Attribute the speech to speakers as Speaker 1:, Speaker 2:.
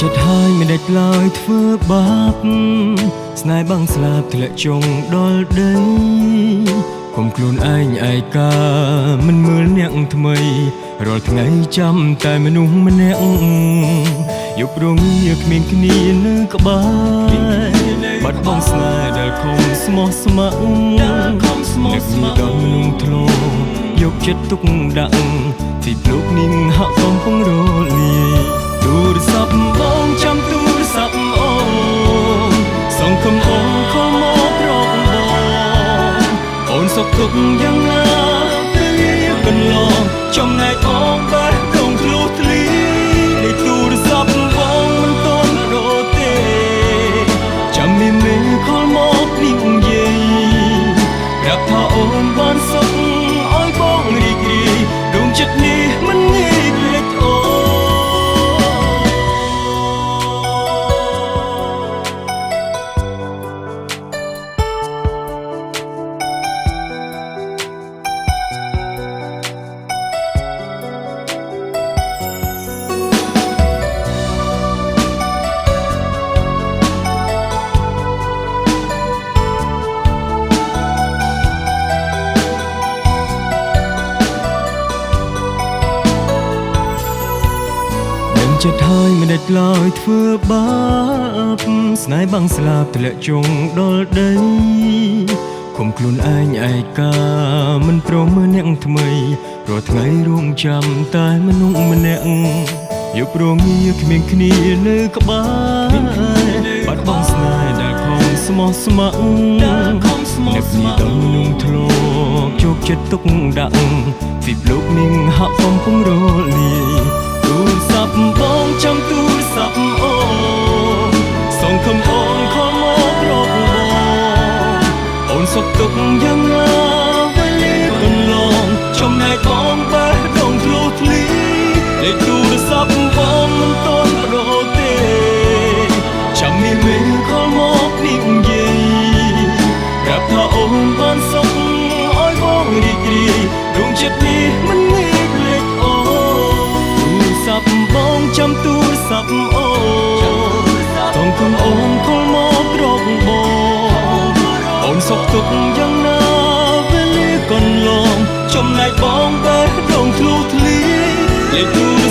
Speaker 1: ចិត្តហើយមិនដេចឡើយធ្វើបាបស្នេហ៍បាំងស្លាប់ធ្លាក់ចុងដល់ដីគុំខ្លួនឯងឯកាមិនមើលអ្នកថ្មីរាល់ថ្ងៃចាំតែមនុស្សម្នាក់យប់រងាគ្មានគ្នានៅក្បែរបាត់បង់ស្នេហ៍ដែលខំស្មោះស្ម័គ្រនឹកមានដល់មនុស្សធ្លាប់យកចិត្តទុកដាក់ទីភ្លោកនាងហាក់កំពុងរលាយទូរស័ព្ទបងចាំទូរស័ព្ទអូនសង្ឃឹមអូនខលមករកបងអូនសុខទុក្ខយ៉ាងណាពេលកន្លងចំណែកបងបែរដងធ្លុះធ្លាយនៃទូរស័ព្ទបងមិនតន់រត់ទេចាំមានមេខលមកនេះនិយាយប្រាប់ថាអូនបានសុខឲ្យបងរីករាយដងចិត្តនេះមិនងាយភ្លេចអូចិត្តហើយមិនដេចឡើយធ្វើបាបស្នេហ៍បាំងស្លាប់ធ្លាក់ចុងដល់ដីគុំខ្លួនឯងឯកាមិនព្រមមើលអ្នកថ្មីរាល់ថ្ងៃរងចាំតែមនុស្សម្នាក់យប់រងាគ្មានគ្នានៅក្បែរបាត់បង់ស្នេហ៍ដែលខំស្មោះស្ម័គ្រនឹកមានដល់មនុស្សធ្លាប់យកចិត្តទុកដាក់ពីលោកនាងហាក់កំពុងរលាយទូរស័ព្ទបងចាំទូរស័ព្ទអូនសង្ឃឹមអូនខលមករកបងអូនសុខទុក្ខយ៉ាងណាពេលកន្លងចំណែកបងបែរដងធ្លុះធ្លាយលេខទូរស័ព្ទបងមិនតន់ប្រទេចាំមានមេខលមកនេះនិយាយប្រាប់ថាអូនបានសុខឲ្យបងរីករាយដងចិត្តនេះមិនងាយភ្លេចអូបងចាំទូរស័ព្ទអូនសង្ឃឹមអូនខលមករកបងអូនសុខទុក្ខយ៉ាងណាពេលកន្លងចំណែកបងបែរដងធ្លុះធ្លាយលេខទូរ